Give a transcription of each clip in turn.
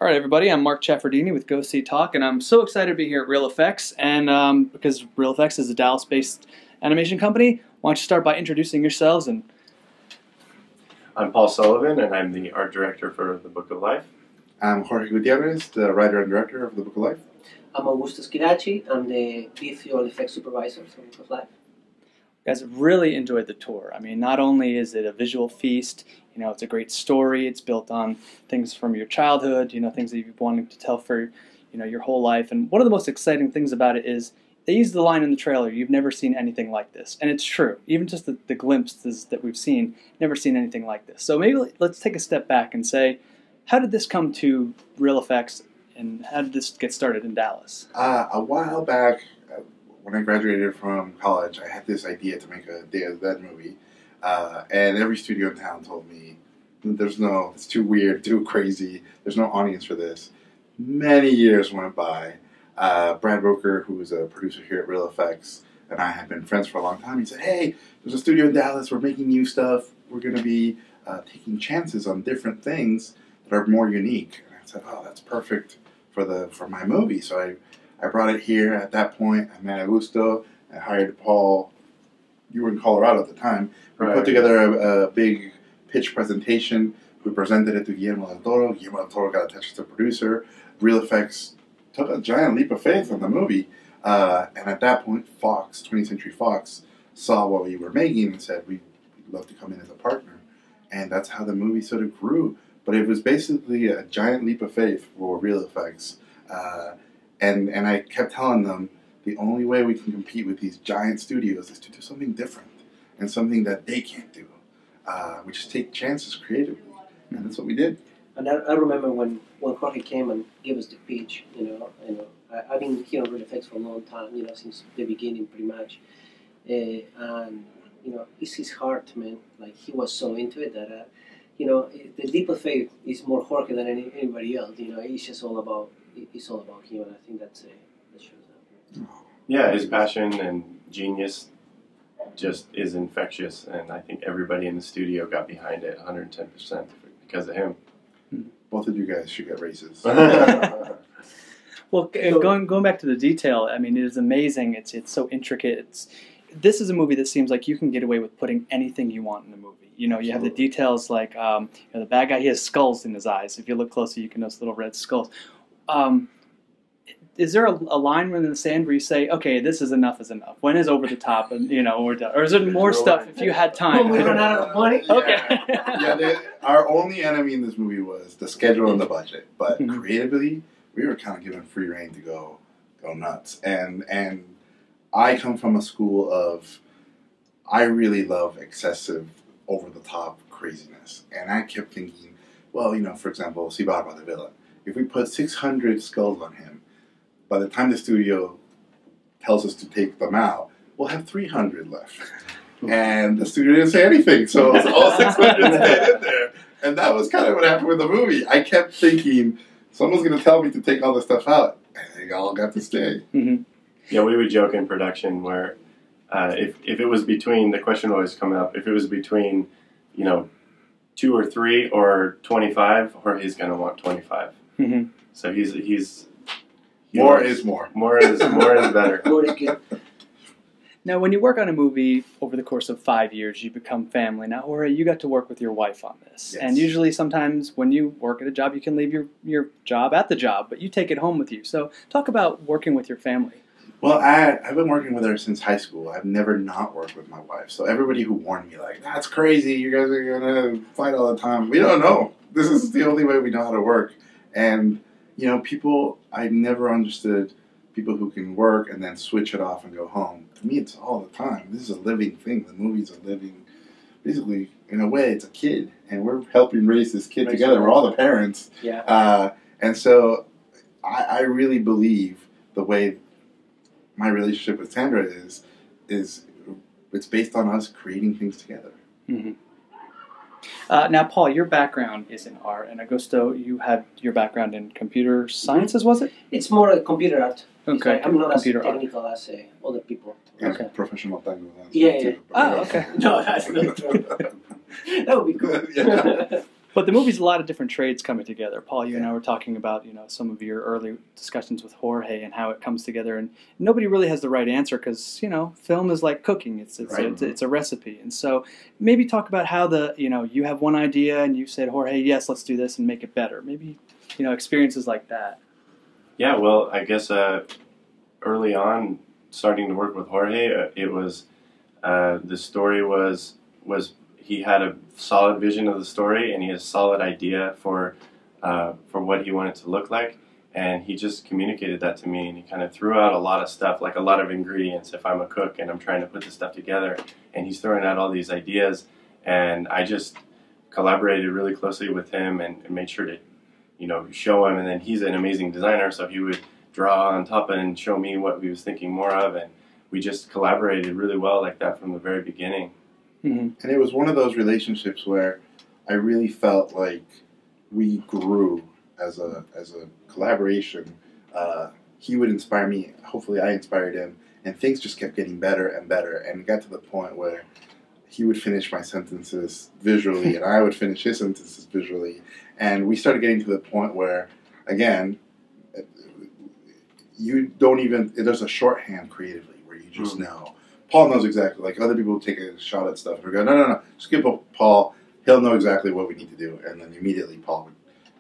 All right, everybody, I'm Mark Chaffardini with GoSeeTalk, and I'm so excited to be here at Real Effects, and because Real Effects is a Dallas-based animation company, why don't you start by introducing yourselves? And I'm Paul Sullivan, and I'm the art director for The Book of Life. I'm Jorge Gutierrez, the writer and director of The Book of Life. I'm Augusto Schillaci. I'm the visual effects supervisor for The Book of Life. you guys have really enjoyed the tour. I mean, not only is it a visual feast, you know, it's a great story. It's built on things from your childhood, you know, things that you've wanted to tell for, you know, your whole life. And one of the most exciting things about it is they use the line in the trailer, "You've never seen anything like this." And it's true. Even just the glimpses that we've seen, never seen anything like this. So maybe let's take a step back and say, how did this come to Real Effects, and how did this get started in Dallas? A while back, when I graduated from college, I had this idea to make a Day of the Dead movie. And every studio in town told me, it's too weird, too crazy, there's no audience for this. Many years went by. Brad Roker, who was a producer here at Real Effects, and I had been friends for a long time. He said, "Hey, there's a studio in Dallas, we're making new stuff, we're going to be taking chances on different things that are more unique." And I said, "Oh, that's perfect for my movie." So I brought it here. At that point, I met Augusto, I hired Paul. You were in Colorado at the time. We put together a big pitch presentation. We presented it to Guillermo del Toro. Guillermo del Toro got attached to the producer. Real Effects took a giant leap of faith on the movie. And at that point, Fox, 20th Century Fox, saw what we were making and said, we'd love to come in as a partner. And that's how the movie sort of grew. But it was basically a giant leap of faith for Real Effects. And I kept telling them, the only way we can compete with these giant studios is to do something different and something that they can't do. We just take chances creatively, and that's what we did. And I remember when Jorge came and gave us the pitch. I've been here on Real Effects for a long time. Since the beginning, pretty much. And it's his heart, man. Like, he was so into it that the leap of faith is more Jorge than anybody else. It's just all about him, and I think that shows up. Yeah, his passion and genius just is infectious, and I think everybody in the studio got behind it 110% because of him. Both of you guys should get raises. Well, going back to the detail, I mean, it is amazing. It's so intricate. This is a movie that seems like you can get away with putting anything you want in a movie. You have the details like the bad guy, he has skulls in his eyes. If you look closer, you can notice little red skulls. Is there a line in the sand where you say, okay, this is enough is enough? When is over the top and, we're done? Or is there more stuff if you had time? We run out of money? Okay. Our only enemy in this movie was the schedule and the budget. But creatively, we were kind of given free rein to go nuts. And I come from a school of, I really love excessive, over-the-top craziness. And I kept thinking, well, for example, Sibarba, the villain. If we put 600 skulls on him, by the time the studio tells us to take them out, we'll have 300 left. And the studio didn't say anything, so all 600 stayed in there. And that was kind of what happened with the movie. I kept thinking, someone's going to tell me to take all this stuff out. And they all got to stay. Mm-hmm. Yeah, we would joke in production where if it was between, the question always come up, if it was between, 2 or 3 or 25, or he's going to want 25. Mm-hmm. So he's more is more. More is better. More is good. Now, when you work on a movie over the course of 5 years, you become family. Now, Jorge, you got to work with your wife on this. Yes. And usually sometimes when you work at a job, you can leave your job at the job, but you take it home with you. So talk about working with your family. Well, I've been working with her since high school. I've never not worked with my wife. So everybody who warned me, like, that's crazy, you guys are going to fight all the time. We don't know. This is the only way we know how to work. And, I never understood people who can work and then switch it off and go home. To me, it's all the time. This is a living thing. The movie's a living, basically, in a way, it's a kid. And we're helping raise this kid together. We're all the parents. Yeah. And so I really believe the way my relationship with Sandra is it's based on us creating things together. Mm-hmm. Now, Paul, your background is in art, and Augusto, you had your background in computer sciences, was it? It's more a computer art. Okay. I'm not as Computer art. technical as other people. And Okay. professional tango dancer. Yeah. Too. Oh, okay. No, that's not true. That would be cool. Yeah. But the movie's a lot of different trades coming together. Paul, you and I were talking about some of your early discussions with Jorge and how it comes together, and nobody really has the right answer because film is like cooking. It's a recipe, and so maybe talk about how you have one idea and you said, Jorge, yes, let's do this and make it better. Maybe experiences like that. Yeah, well, I guess early on, starting to work with Jorge, it was the story was he had a solid vision of the story and he had a solid idea for what he wanted to look like, and he just communicated that to me, and he kind of threw out a lot of stuff, like a lot of ingredients if I'm a cook and I'm trying to put this stuff together, and he's throwing out all these ideas, and I just collaborated really closely with him and made sure to show him, and then he's an amazing designer, so he would draw on top of it and show me what he was thinking more of, and we just collaborated really well like that from the very beginning. And it was one of those relationships where I really felt like we grew as a collaboration. He would inspire me, hopefully I inspired him, and things just kept getting better and better, and it got to the point where he would finish my sentences visually and I would finish his sentences visually, and we started getting to the point where, again, there's a shorthand creatively where you just know. Paul knows exactly, like other people take a shot at stuff and we go, no, just give Paul, he'll know exactly what we need to do, and then immediately Paul would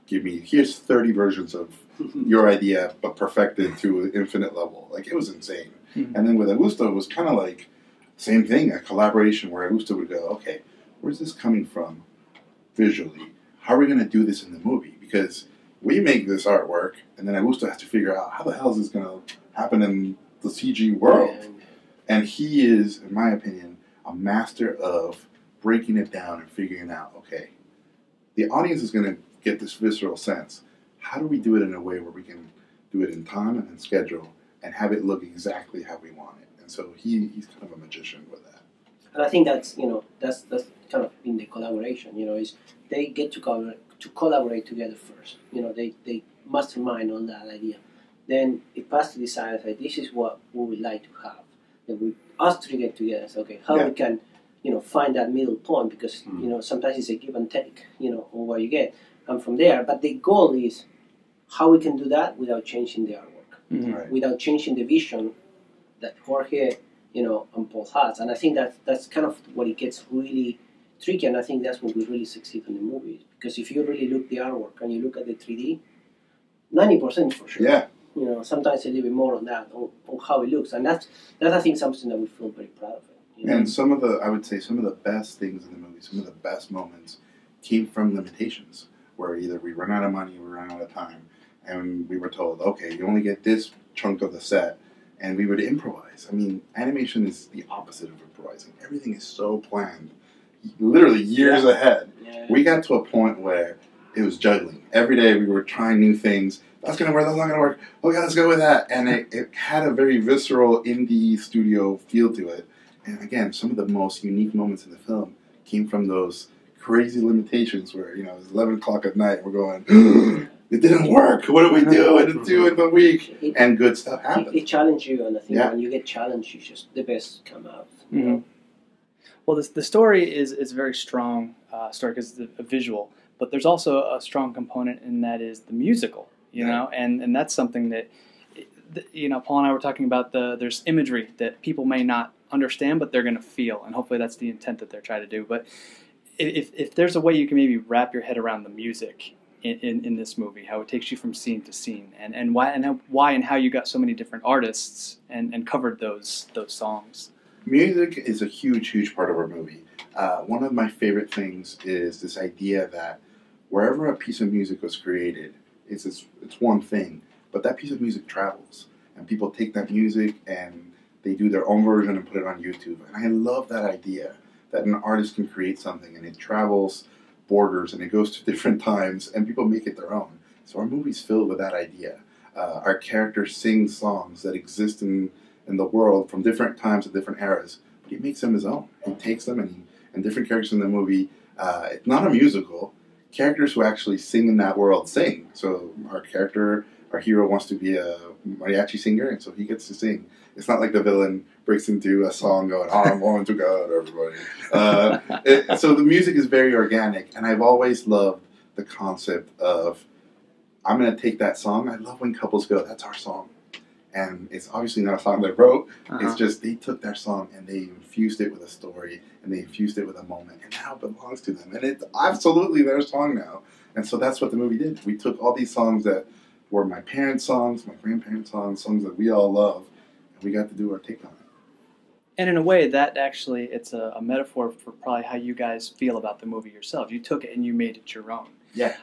give me, here's 30 versions of your idea, but perfected to an infinite level. Like, it was insane. And then with Augusto, it was kind of like, same thing, a collaboration where Augusto would go, okay, where's this coming from visually? How are we going to do this in the movie? Because we make this artwork, and then Augusto has to figure out how the hell is this going to happen in the CG world. And he is, in my opinion, a master of breaking it down and figuring out, okay, the audience is going to get this visceral sense. How do we do it in a way where we can do it in time and in schedule and have it look exactly how we want it? And so he's kind of a magician with that. And I think that's that's kind of in the collaboration. Is they get to collaborate together first. They mastermind on that idea. Then it passes to decide that this is what we would like to have. Then us three get together. So, okay, how we can find that middle point, because sometimes it's a give and take. On what you get, and from there. But the goal is how we can do that without changing the artwork, without changing the vision that Jorge, and Paul has. And I think that's kind of what it gets really tricky, and I think that's what we really succeed in the movie. Because if you really look at the artwork and you look at the 3D, 90% for sure. Yeah. Sometimes a little bit more on that, on how it looks. And that's I think something that we feel very proud of it. And I would say some of the best things in the movie, some of the best moments came from limitations, where either we run out of money or we run out of time, and we were told, okay, you only get this chunk of the set, and we would improvise. I mean, animation is the opposite of improvising. Everything is so planned, literally years ahead. Yeah. We got to a point where it was juggling. Every day we were trying new things. That's going to work, that's not going to work. Okay, let's go with that. And it had a very visceral indie studio feel to it. And again, some of the most unique moments in the film came from those crazy limitations where, it was 11 o'clock at night, we're going, it didn't work. What do we do? I didn't do it in a week. And good stuff happened. It challenged you, and I think when you get challenged, the best come out. Well, the story is a very strong story because it's a visual, but there's also a strong component in that is the musical, and that's something that, Paul and I were talking about. There's imagery that people may not understand, but they're going to feel, and hopefully that's the intent that they're trying to do. But if there's a way you can maybe wrap your head around the music in this movie, how it takes you from scene to scene, and why and how you got so many different artists and covered those songs. Music is a huge part of our movie. One of my favorite things is this idea that wherever a piece of music was created, it's one thing, but that piece of music travels, and people take that music and they do their own version and put it on YouTube. And I love that idea that an artist can create something and it travels borders and it goes to different times and people make it their own. So our movie's filled with that idea. Our characters sing songs that exist in the world from different times and different eras, but he makes them his own. He takes them and different characters in the movie. It's not a musical. Characters who actually sing in that world sing. So our hero wants to be a mariachi singer, and so he gets to sing. It's not like the villain breaks into a song going, I'm going to God, everybody. So the music is very organic, and I've always loved the concept of, I'm going to take that song. I love when couples go, that's our song. And it's obviously not a song they wrote. It's just they took their song and they infused it with a story and they infused it with a moment. And now it belongs to them. And it's absolutely their song now. And so that's what the movie did. We took all these songs that were my parents' songs, my grandparents' songs that we all love, and we got to do our take on it. And in a way, that actually, it's a metaphor for probably how you guys feel about the movie yourself. You took it and you made it your own. Yeah.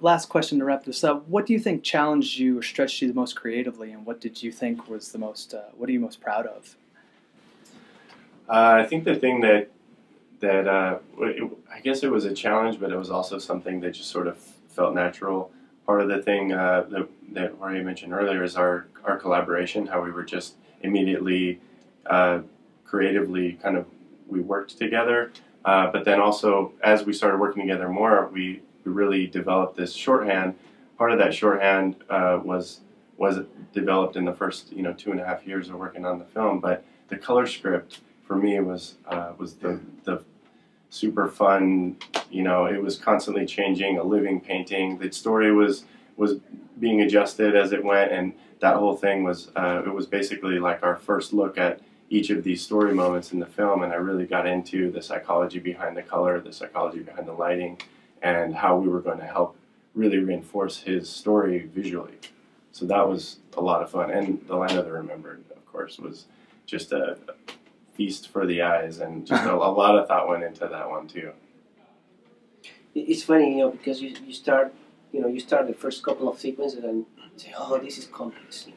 Last question to wrap this up. What do you think challenged you or stretched you the most creatively, and what did you think was the most, what are you most proud of? I think the thing I guess it was a challenge, but it was also something that just sort of felt natural. Part of the thing that Jorge mentioned earlier is our collaboration, how we were just immediately creatively we worked together. But then also, as we started working together more, we really developed this shorthand. Part of that shorthand was developed in the first 2.5 years of working on the film. But the color script for me was the super fun. It was constantly changing, a living painting. The story was being adjusted as it went, and that whole thing was it was basically like our first look at each of these story moments in the film, and I really got into the psychology behind the color, the psychology behind the lighting, and how we were going to help really reinforce his story visually. So that was a lot of fun. And The Land of the Remembered, of course, was just a feast for the eyes, and just a lot of thought went into that one too. It's funny, because you start the first couple of sequences and you say, oh, this is complex,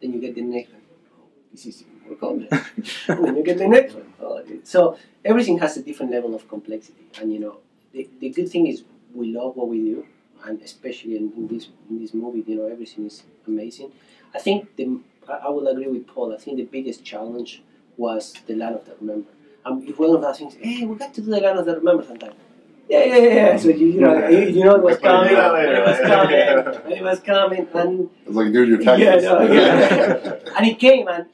Then you get the next one, oh, this is even more complex. And then you get the next one. Oh, so everything has a different level of complexity, and the good thing is we love what we do, and especially in this movie, everything is amazing. I think I will agree with Paul. I think the biggest challenge was The Land of the Remember. If one of those things, hey, we got to do The Land of the Remember sometime. Yeah. So you know it was coming. It was coming, and it's like doing your taxes. And it came, and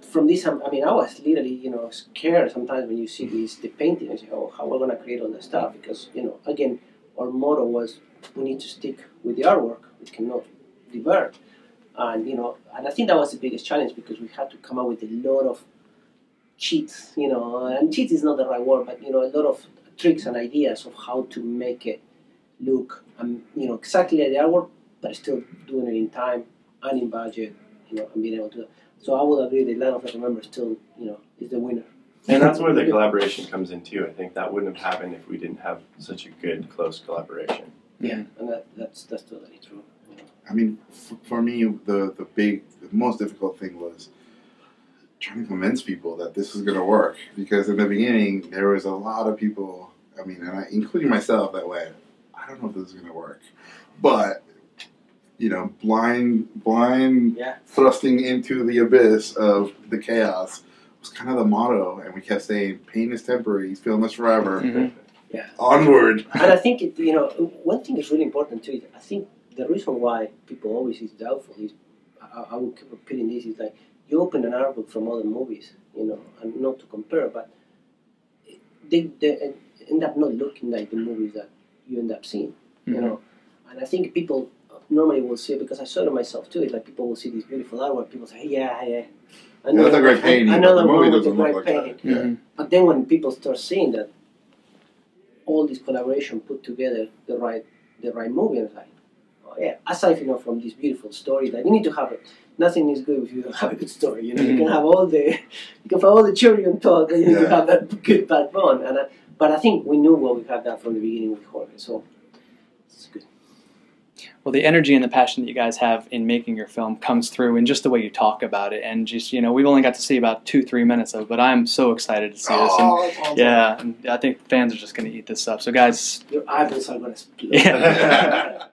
from this, I was literally, scared sometimes when you see the painting and say, oh, how we're gonna create all that stuff, because again, our motto was we need to stick with the artwork. We cannot divert, and I think that was the biggest challenge, because we had to come up with a lot of cheats, and cheat is not the right word, but a lot of tricks and ideas of how to make it look, exactly like the artwork, but still doing it in time and in budget, and being able to do it. So I would agree that Land of the Remember still, is the winner. And that's where the collaboration comes in too. I think that wouldn't have happened if we didn't have such a good, close collaboration. Yeah, and that's totally true. For me, the most difficult thing was trying to convince people that this was going to work. Because in the beginning, there was a lot of people, including myself, that went, I don't know if this is going to work. But blind thrusting into the abyss of the chaos was kind of the motto, and we kept saying, pain is temporary, he's feeling this forever. Mm-hmm. Yeah. Onward. And I think, one thing is really important too, is I think the reason why people always is doubtful is, I will keep repeating this, is like, you open an art book from other movies, and not to compare, but they end up not looking like the movies that you end up seeing, And I think people normally will see it, because I saw it myself too. It's like people will see this beautiful artwork. People say, "Yeah, that's a great painting." Another movie one with a doesn't look great like painting. that. Yeah. But then when people start seeing that all this collaboration put together the right movie, and it's like, oh yeah. Aside from this beautiful story that you need to have it. Nothing is good if you don't have a good story. You can have all the cherry on top, and you need to have that good backbone. But I think we knew we had that from the beginning with Jorge, so it's good. Well, the energy and the passion that you guys have in making your film comes through in just the way you talk about it. And just, we've only got to see about 2-3 minutes of it, but I'm so excited to see this. And, awesome. Yeah, and I think fans are just going to eat this up. So, guys. Your eyeballs are going to split. Yeah.